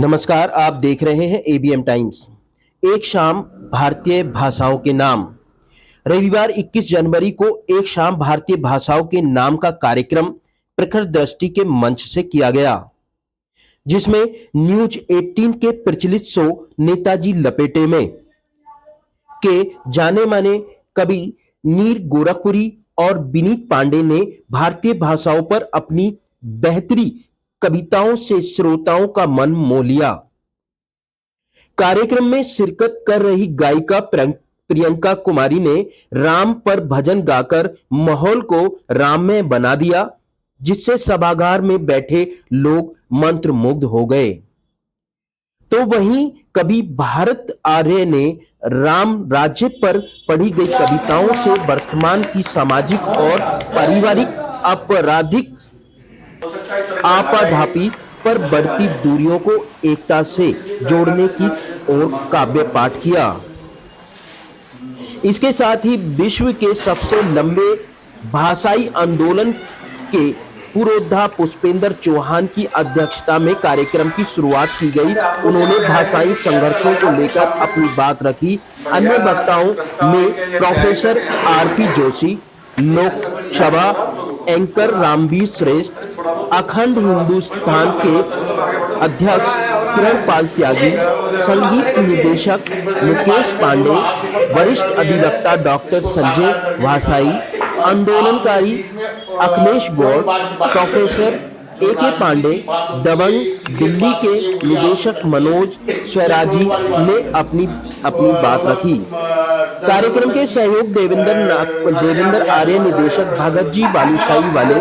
नमस्कार, आप देख रहे हैं एबीएम टाइम्स। एक शाम भारतीय भाषाओं के नाम। रविवार 21 जनवरी को एक शाम भारतीय भाषाओं के नाम का कार्यक्रम प्रखर दृष्टि के मंच से किया गया, जिसमें न्यूज 18 के प्रचलित शो नेताजी लपेटे में के जाने माने कवि नीर गोरखपुरी और विनीत पांडे ने भारतीय भाषाओं पर अपनी बेहतरी कविताओं से श्रोताओं का मन मोह लिया। कार्यक्रम में शिरकत कर रही गायिका प्रियंका कुमारी ने राम पर भजन गाकर माहौल को राममय बना दिया, जिससे सभागार में बैठे लोग मंत्रमुग्ध हो गए। तो वहीं कवि भारत आर्य ने राम राज्य पर पढ़ी गई कविताओं से वर्तमान की सामाजिक और पारिवारिक आपराधिक आपाधापी पर बढ़ती दूरियों को एकता से जोड़ने की ओर काव्य पाठ किया। इसके साथ ही विश्व के सबसे लंबे भाषाई आंदोलन के पुरोधा पुष्पेंद्र चौहान की अध्यक्षता में कार्यक्रम की शुरुआत की गई। उन्होंने भाषाई संघर्षों को लेकर अपनी बात रखी। अन्य वक्ताओं में professor RP Joshi, Lok Sabha anchor Ramveer श्रेष्ठ, अखंड हिंदुस्तान के अध्यक्ष किरण पाल त्यागी, संगीत निदेशक मुकेश पांडे, वरिष्ठ अधिवक्ता डॉक्टर संजय भाषाई, आंदोलनकारी अखिलेश गौड़, प्रोफेसर एके पांडे, दबंग दिल्ली के निदेशक मनोज स्वराजी ने अपनी बात रखी। कार्यक्रम के सहयोग देवेंद्र आर्य, निदेशक भगत जी बालूशाही वाले,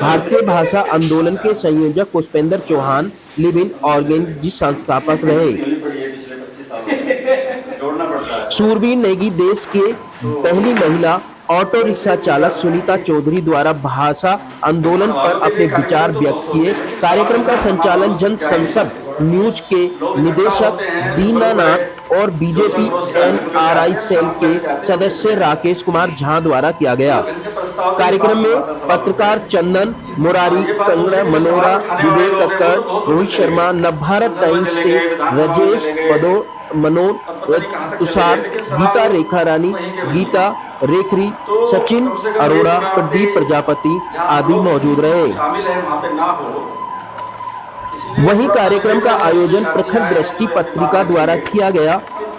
भारतीय भाषा आंदोलन के संयोजक पुष्पेंद्र चौहान, लिविंग ऑर्गेन जी संस्थापक रहे। सूरबीर नेगी, देश के पहली महिला ऑटो रिक्शा चालक सुनीता चौधरी द्वारा भाषा आंदोलन पर अपने विचार व्यक्त किए। कार्यक्रम का संचालन जन संसद न्यूज के निदेशक दीनानाथ और बीजेपी एनआरआई सेल के सदस्य राकेश कुमार झा द्वारा किया गया। कार्यक्रम में पत्रकार चंदन मुरारी, कंगना मनोरा, विवेक कक्कड़, रोहित शर्मा, नवभारत टाइम्स से राजेश पदो, मनोज तुषार, गीता रेखा रानी, गीता रेखरी, सचिन अरोड़ा, प्रदीप प्रजापति आदि मौजूद रहे। वहीं कार्यक्रम का आयोजन प्रखर दृष्टि पत्रिका द्वारा किया गया।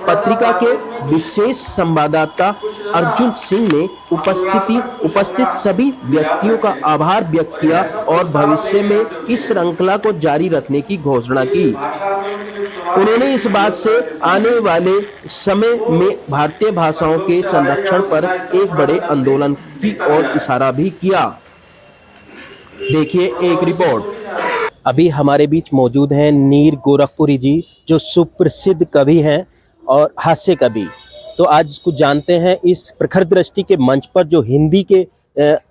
पत्रिका के विशेष संवाददाता अर्जुन सिंह ने उपस्थित सभी व्यक्तियों का आभार व्यक्त किया और भविष्य में इस श्रृंखला को जारी रखने की घोषणा की। उन्होंने इस बात से आने वाले समय में भारतीय भाषाओं के संरक्षण पर एक बड़े आंदोलन की ओर इशारा भी किया। देखिए एक रिपोर्ट। अभी हमारे बीच मौजूद हैं नीर गोरखपुरी जी, जो सुप्रसिद्ध कवि हैं और हास्य कवि। तो आज कुछ जानते हैं इस प्रखर दृष्टि के मंच पर जो हिंदी के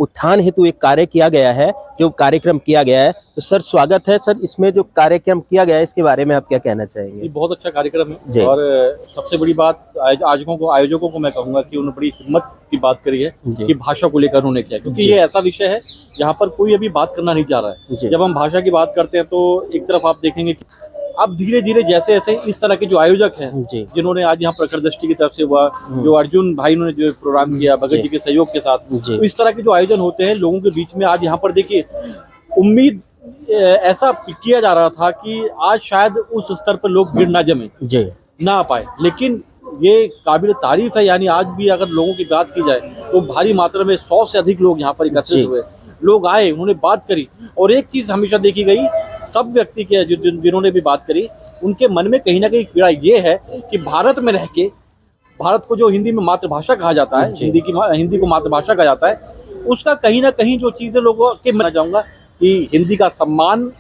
उत्थान हेतु एक कार्य किया गया है, जो कार्यक्रम किया गया है। तो सर स्वागत है सर। इसमें जो कार्यक्रम किया गया है इसके बारे में आप क्या कहना चाहेंगे? बहुत अच्छा कार्यक्रम है और सबसे बड़ी बात आयोजकों को मैं कहूंगा कि उन्होंने बड़ी हिम्मत की बात करी है कि भाषा को लेकर उन्होंने किया, क्योंकि ये ऐसा विषय है जहाँ पर कोई अभी बात करना नहीं चाह रहा है। जब हम भाषा की बात करते हैं तो एक तरफ आप देखेंगे कि अब धीरे धीरे जैसे जैसे इस तरह के जो आयोजक हैं जिन्होंने आज यहाँ प्रखर दृष्टि की तरफ से हुआ, जो अर्जुन भाई ने जो प्रोग्राम किया भगत जी के सहयोग के साथ, तो इस तरह के जो आयोजन होते हैं लोगों के बीच में, आज यहाँ पर देखिए उम्मीद ऐसा किया जा रहा था कि आज शायद उस स्तर पर लोग भीड़ ना जमे ना आ पाए, लेकिन ये काबिल तारीफ है। यानी आज भी अगर लोगों की बात की जाए तो भारी मात्रा में 100 से अधिक लोग यहाँ पर एकत्रित हुए, लोग आए, उन्होंने बात करी। और एक चीज हमेशा देखी गई, सब व्यक्ति के जिन्होंने भी बात करी, उनके मन में कहीं ना कहीं पीड़ा ये है कि भारत में रह के, भारत को जो हिंदी में मातृभाषा कहा जाता है, हिंदी को मातृभाषा कहा जाता है, उसका कहीं ना कहीं जो चीजें लोगों के मैं चाहूंगा कि हिंदी का सम्मान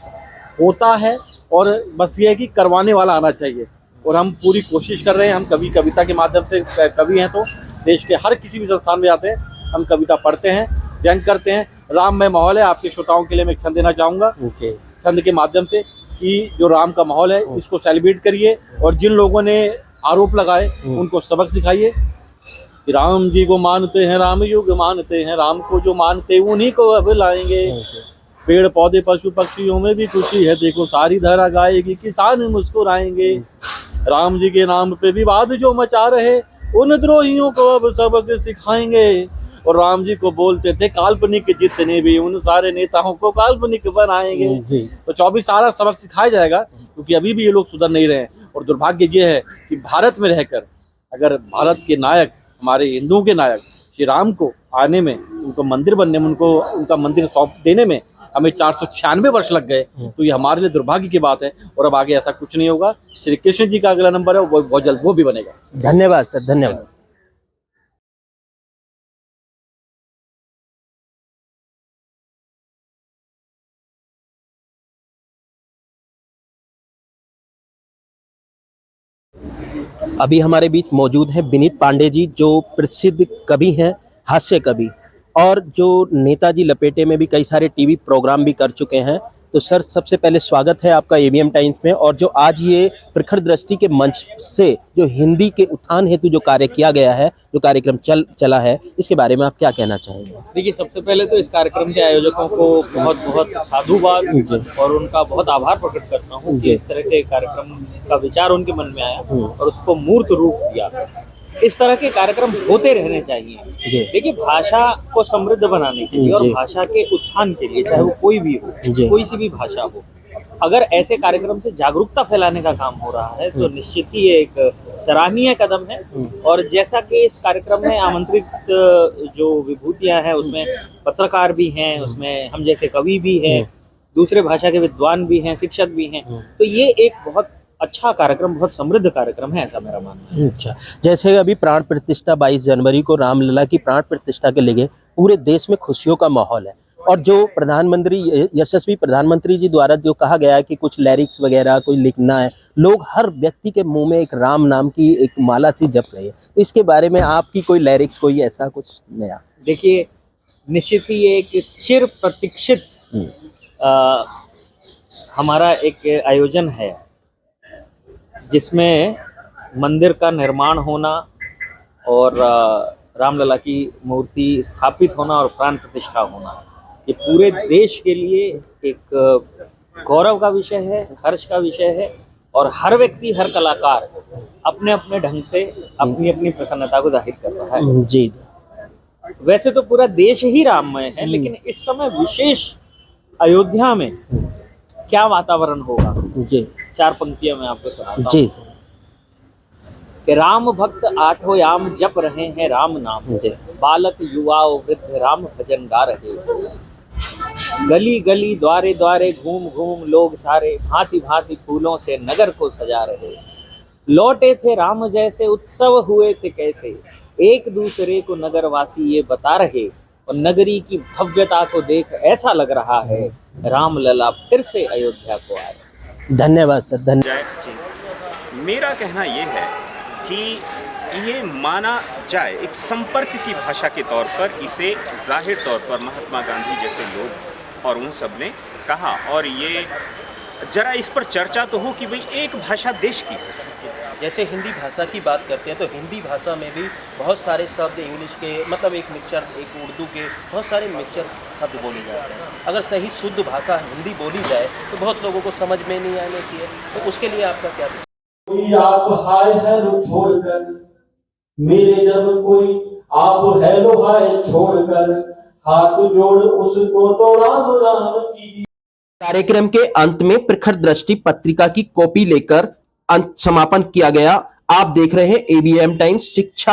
होता है और बस ये है कि करवाने वाला आना चाहिए। और हम पूरी कोशिश कर रहे हैं। हम कविता के माध्यम से कवि हैं, तो देश के हर किसी भी संस्थान में जाते हैं, हम कविता पढ़ते हैं, व्यंग करते हैं। राममय माहौल है। आपके श्रोताओं के लिए मैं एक छंद देना चाहूंगा छंद के माध्यम से कि जो राम का माहौल है इसको सेलिब्रेट करिए, और जिन लोगों ने आरोप लगाए उनको सबक सिखाइए। राम जी को मानते हैं, राम युग मानते हैं, राम को जो मानते उन्हीं को अब लाएंगे। पेड़ पौधे पशु पक्षियों में भी खुशी है, देखो सारी धरा गाएगी, किसान मुस्कुराएंगे। राम जी के नाम पे विवाद जो मचा रहे, उन द्रोहियों को अब सबक सिखाएंगे। और राम जी को बोलते थे काल्पनिक जितने भी, उन सारे नेताओं को काल्पनिक बनाएंगे। तो 24 साल सबक सिखाया जाएगा, क्योंकि अभी भी ये लोग सुधर नहीं रहे हैं। और दुर्भाग्य ये है कि भारत में रहकर अगर भारत के नायक, हमारे हिंदुओं के नायक श्री राम को आने में, उनको मंदिर बनने में, उनको उनका मंदिर सौंप देने में हमें 496 वर्ष लग गए, तो ये हमारे लिए दुर्भाग्य की बात है। और अब आगे ऐसा कुछ नहीं होगा। श्री कृष्ण जी का अगला नंबर है, वो बहुत जल्द वो भी बनेगा। धन्यवाद सर, धन्यवाद। अभी हमारे बीच मौजूद हैं विनीत पांडे जी, जो प्रसिद्ध कवि हैं, हास्य कवि, और जो नेताजी लपेटे में भी कई सारे टीवी प्रोग्राम भी कर चुके हैं। तो सर, सबसे पहले स्वागत है आपका एबीएम टाइम्स में। और जो आज ये प्रखर दृष्टि के मंच से जो हिंदी के उत्थान हेतु जो कार्य किया गया है, जो कार्यक्रम चला है, इसके बारे में आप क्या कहना चाहेंगे? देखिए, सबसे पहले तो इस कार्यक्रम के आयोजकों को बहुत बहुत साधुवाद और उनका बहुत आभार प्रकट करता हूँ कि इस तरह के कार्यक्रम का विचार उनके मन में आया और उसको मूर्त रूप दिया। इस तरह के कार्यक्रम होते रहने चाहिए। देखिए, भाषा को समृद्ध बनाने के लिए और भाषा के उत्थान के लिए, चाहे वो कोई भी हो, कोई सी भी भाषा हो, अगर ऐसे कार्यक्रम से जागरूकता फैलाने का काम हो रहा है तो निश्चित ही ये एक सराहनीय कदम है। और जैसा कि इस कार्यक्रम में आमंत्रित जो विभूतियां हैं, उसमें पत्रकार भी हैं, उसमें हम जैसे कवि भी हैं, दूसरे भाषा के विद्वान भी हैं, शिक्षक भी हैं, तो ये एक बहुत अच्छा कार्यक्रम, बहुत समृद्ध कार्यक्रम है, ऐसा मेरा मानना है। अच्छा, जैसे अभी प्राण प्रतिष्ठा 22 जनवरी को रामलला की प्राण प्रतिष्ठा के लिए पूरे देश में खुशियों का माहौल है। और जो प्रधानमंत्री, यशस्वी प्रधानमंत्री जी द्वारा जो कहा गया है कि कुछ लिरिक्स वगैरह कोई लिखना है, लोग हर व्यक्ति के मुंह में एक राम नाम की एक माला सी जप रही है। तो इसके बारे में आपकी कोई लिरिक्स, कोई ऐसा कुछ नया? देखिए, निश्चित ही ये एक चिर प्रतीक्षित हमारा एक आयोजन है, जिसमें मंदिर का निर्माण होना और रामलला की मूर्ति स्थापित होना और प्राण प्रतिष्ठा होना, ये पूरे देश के लिए एक गौरव का विषय है, हर्ष का विषय है। और हर व्यक्ति, हर कलाकार अपने अपने ढंग से अपनी अपनी प्रसन्नता को जाहिर कर रहा है। जी, वैसे तो पूरा देश ही राममय है, लेकिन इस समय विशेष अयोध्या में क्या वातावरण होगा, जी, 4 पंक्तियां मैं आपको सुनाता हूं। जी सर। कि राम भक्त आठों याम जप रहे हैं राम नाम, बालक युवा वृद्ध राम भजन गा रहे। गली गली द्वारे द्वारे घूम घूम लोग सारे, भांति भांति फूलों से नगर को सजा रहे। लौटे थे राम जैसे उत्सव हुए थे कैसे, एक दूसरे को नगरवासी ये बता रहे। और नगरी की भव्यता को देख ऐसा लग रहा है रामलला फिर से अयोध्या को आए। धन्यवाद सर, धन्यवाद। मेरा कहना ये है कि ये माना जाए एक संपर्क की भाषा के तौर पर, इसे जाहिर तौर पर महात्मा गांधी जैसे लोग और उन सब ने कहा। और ये जरा इस पर चर्चा तो हो कि भाई एक भाषा देश की, जैसे हिंदी भाषा की बात करते हैं तो हिंदी भाषा में भी बहुत सारे शब्द इंग्लिश के, मतलब एक मिक्सचर, एक उर्दू के बहुत सारे मिक्सचर शब्द बोले जाते हैं। अगर सही शुद्ध भाषा हिंदी बोली जाए तो बहुत लोगों को समझ में नहीं आने की है। तो उसके लिए आपका क्या? कोई आप हाय हेलो छोड़कर मेरे, जब कोई आप हेलो हाय छोड़कर हाथ जोड़ उसको तो राम राम कीजिए। कार्यक्रम के अंत में प्रखर दृष्टि पत्रिका की कॉपी लेकर अंत समापन किया गया। आप देख रहे हैं एबीएम टाइम्स, शिक्षा